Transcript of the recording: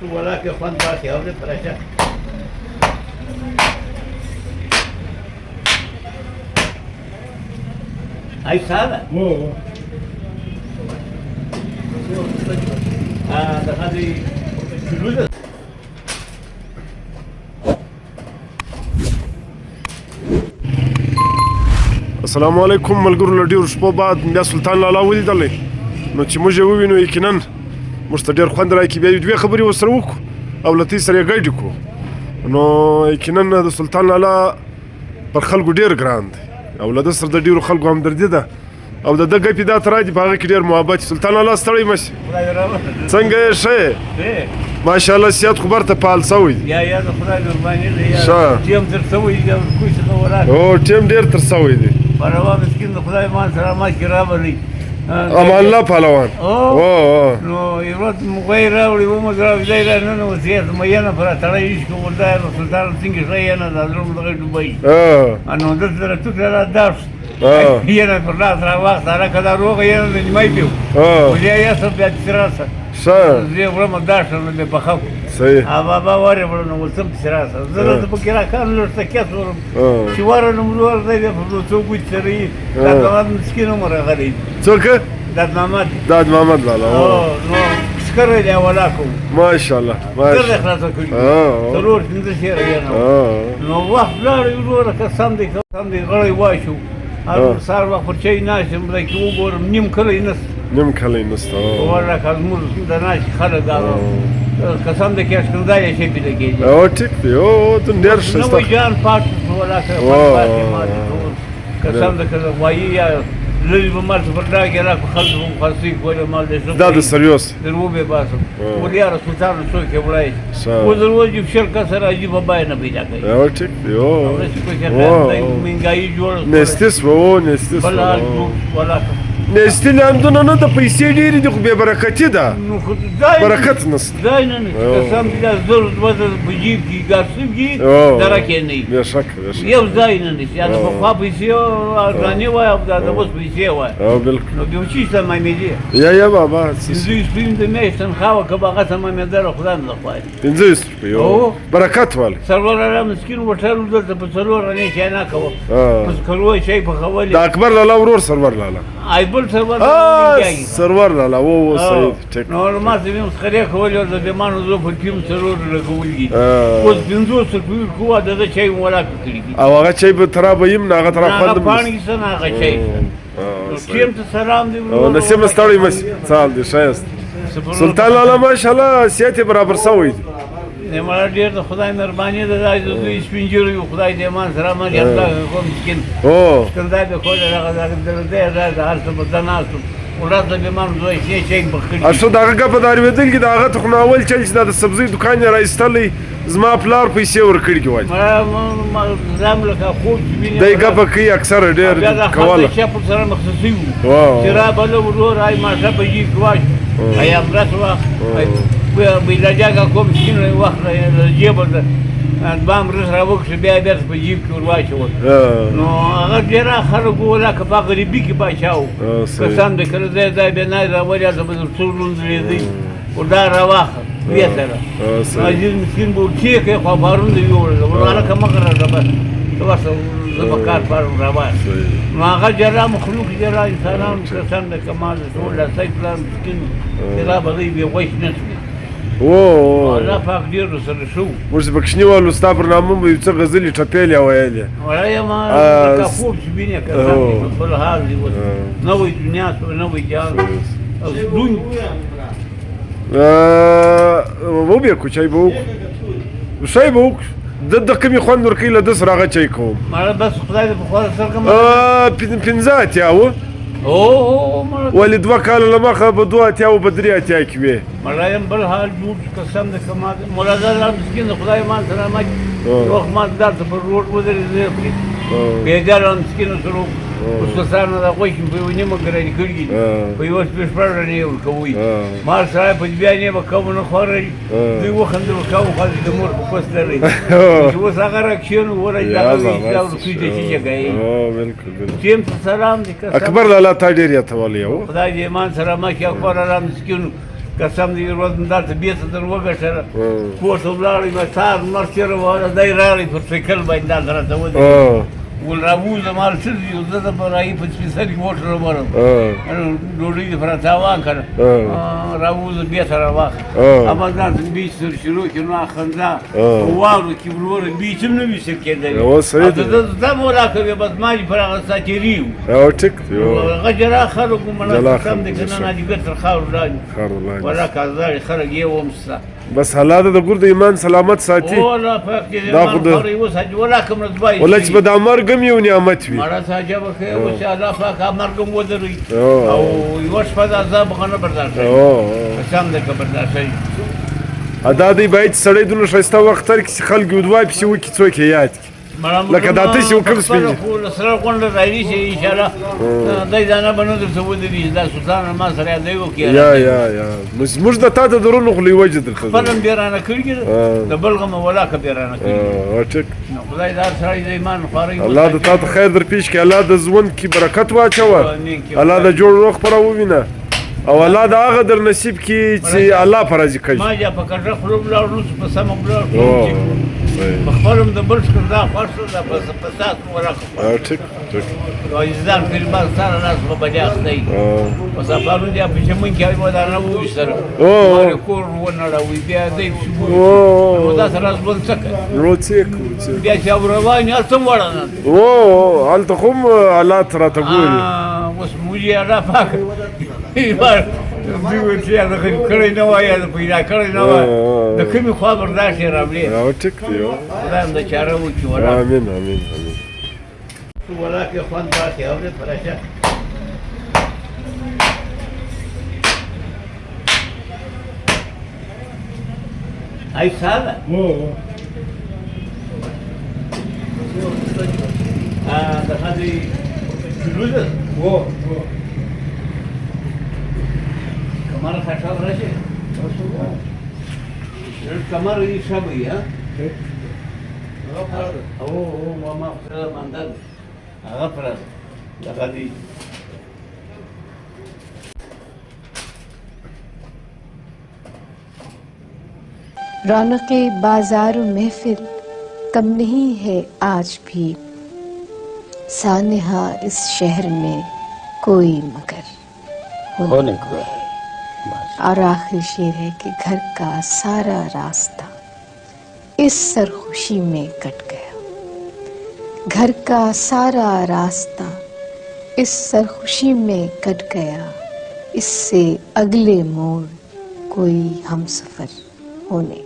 ولكن خوند باقي او پرشه هاي سهله ده هذه فلوس السلام علیکم ملګرو له ډېرو شپو بعد بیا سلطان لالا ولیدلی نو چې موږ یې ووینو یقینا موږ ته ډېر خوند راکړي بیا دوې خبرې ورسره وکړو او له تاسو سره یې ګډې کړو نو یقینا د سلطان لالا پر خلکو ډېر ګران دی او له ده سره د ډېرو خلکو همدردي ده او د ده ګپې دا ته راځي په هغه کې ډېر محبت سلطان لالا ستړی مه شي څنګه یې ښه یې ماشاءالله صحت خو برته فعال شوی دی یا د خدای قرباني ده یا ټیم تر شوی دی کوم څه وراک او ټیم ډېر تر شوی دی پروا مسکین د خدای مان سره ما کې راوړي اما الله پهلوان نو یو ورځ موږ راوړي و موږ راوړي دا نه نو وصیت مې نه پر تړای هیڅ کوم دا سلطان څنګه ځای نه دا زموږ د دوبۍ نو د سره ټول را درس یې پر لاس را وخت را کدا روغ یې نه نیمای پیو ولې یا څه بیا تراسه زه ورم دا شنو به بخو صحیح بابا وره ورنه وسم تراسه زه د بکرا کان لرته کیسورم چې ورنه مور دی په څو ګوت سره دا مسکینو مرغلي څوک داد محمد لالا نو سکره دی ولاکو ماشاءالله ماشاءالله خلاص کړی ضرور دې شي راځي نو وخت لري ورو قسم دې غړی واشو هر سار وخت پر چي ناشم لکه وګورم نیم کلی نسته ورکه موږ د ناش خلک قسم دې کې څنګه شي پیدا کېږي او ټیک دی او ته ډېر ښه نو جان پات ولاکه قسم دې کله وایي یا لږ به مال پر دا کې را خلک هم خاصي کوله مال دې دا د سریوس درو به باسم ولیا سلطان څو کې وړای و دروځي شرکت سره عجیب بای نه پیدا کوي او ټیک دی او منګای جوړ نستس بل ولا نستي لاندونه نه د پیسې ډېرې دي خو بې برکتي ده برکت نشته ځای نه قسم دې زور وزر بجیب کې ګرځي کې درکه نه بېشکه یو ځای نه نشي دا په خوا پیسې ارزاني وای او دا د اوس پیسې وای او بالکل نو بیا چې څه مې دي یا بابا زوی سپین د مې تنخواه کبه قسم مې در خدای نه خوای 50 روپیه برکت وال سرور را مسکین وټل د په سرور نه چې نه کوم پس کلوې شي په خوالي دا اکبر لالا ورور سرور لالا ایبل سرور لالا و صحیح ټیک نو ما زه هم خري کول د بیمانو زو په ټیم سرور لګولږي اوس 500 روپیه کوه د چای ولا کړی او هغه چای به ترا به يم ناغه ترا خپل پانی سره هغه چای ټیم ته سلام دی او نسیم ستړی مس سال دی شایست سلطان لالا ماشاءالله صحت برابر سوی دی نه مړ ډیر د خدای مهرباني ده د دوی سپینجرو خدای دې مان سره ما یاد کوم مسکین او څنګه دې خو دې د هر څه بدناسو ولادت به مان دوی شي بخښي اصل داغه په دار ودل کې داغه تخ ناول چل چې د سبزی دکان را ایستلې زما پلار پیسې ورکړي وای ما زم لکه خو دایګه په کې اکثر ډېر کوله چې په سره مخصوصي وو چې را بل ورو راي ما څه په جی کواش ایا براتوا بلا جاګه کوم سکینه وخت جیب د بام رس راوښ بیا درس په جیب کې ورواچو نو هغه ډیر خلک ولاکه په غریبي کې بچاو کسان د کړه ځای به نه راوړیا د څورون لري ودا راواخه بیا سره عزیز مسکین بو کې خو بارون دی ولا کوم غره ده تاسو زبکار پر روان نو هغه جرا مخلوق جرا انسانان کسان د کمال ټول سایکلان مسکین کلا بغي به وښ نه او الله پاک ډیر سره شو ورس بکشنیوالو ستا پر نامه به څه غزلې ټپېلې وایلې وړای ما کفور چې بینه کړه په حال دی نوې دنیا نوې جان او دون و بیا کوچای بو شای بو د کمی خوند ورکې له د سره هغه چای کوم ما بس خدای دې په خور سره کوم پنځه اتیاو ولې دوه کاله له مخه په دوه اتیاو په درې اتیا کې وې مړایم بل حال جوړ قسم د کمال مولا زال مسکین خدای مان سره ما روح ما درته پر روډ ودرې بیجار مسکین سره وسوسانه دا غوښ په ونیمه ګرځي کړی په یو سپیش پر نه ورکوي ما سره په بیا نه وکاو نه خوري دوی وخند وکاو خالد د مور په پس لري چې وس هغه راکشن ورای دا یو څه چې کوي او بالکل تیم سلام دې اکبر لالا تا ډیر یته ولې او خدای دې مان سره ما کې اکبر را مسکین قسم دې روزم دلته بېرته در وګټله کور ته ولاړې به سهار لمر تېروله دی راغی پر سایکل باندې دلته راته ودرېد ول راووځه مال څه دي زه د برایي په سپېڅلي موټر وبرم ډوډۍ دې پر تاوان کړه راووځه بېرته راواخله اما دلته بیچ سره شروع کړي نو خندا واورو کې وروره بیچ هم نه وي سر کېدلی زه مولا کوي بس ما دې پر هغه ساه تېري وو ټیک دی هغه جلا خلک وو مړه قسم دې که نه نه دې بېرته تر خاورو لاندې ولا کازاړي خلک یې وم سته بس حالات د ګور د ایمان سلامت ساتي ولا پاک دې ایمان خوري وساتي ولا کوم رضوای ولا چې به دا مرګ هم یو نعمت وي مړه ساجه به خیر وشي الله پاک مرګ هم ودروي او یوه شپه د عذاب هغه نه برداشت کوي قسم دې که برداشت کوي دا دی باید سړی دونه ښایسته وخت تر کړي چې خلک یې ودوای پسې وکړي څوک یې یاد کړي لکه دا تاسې وکړم سپین دي سره غونډه راځي چې انشاءالله دی ځانه به نه درته ودرېږي دا سلطان ما سره یادوي وکړي یا موږ د تا د درونو خولې وجه درته خپل هم بېرانه کړي د بل غم ولاکه بېرانه کړي ټیک نو خدای دا سړی د ایمان خوارۍ الله د تا ته خیر در پیش کړي الله د ژوند کې برکت واچوه الله د جوړ روغ پره ووینه او الله د هغه در نصیب کړي چې الله په راضي کوي ما یا په کټه خوله ولاړ نو په سمه ولاړ په خپل هم د بل څخه دا خوښ شو دا په تاسو ورکړه ټیک او ځان کلمه سره لاس په بجا اخلي په سفرونو دی په شمن کې هغه دا نه وې سره او کور ونړوي بیا دې شو دا سره ځل څه روڅیک بیا چې رواني الته وړاندې هلته خو حالات راته ګوري اوس موږ را پاک دیو چې دا کړی نه وای دا پیدا کړی نه وای د کومې خوا برداشت یې راوړي ټیک دی خدای هم د چاره وکړي ولا امین ولا کې خوند پاتې اورې پراشه ای ساده د هغې جلوده Kamar kaçal raje. Kamar iyi şabı ya. Mama sıra mandan. Ağa para. Daha değil. रौनक़े बाजार महफिल कम नहीं है आज भी सानिहा इस शहर में कोई मगर होने को है। और आखिरी शेर है कि घर का सारा रास्ता इस सरखुशी में कट गया। घर का सारा रास्ता इस सरखुशी में कट गया। इससे अगले मोड़ कोई हमसफर होने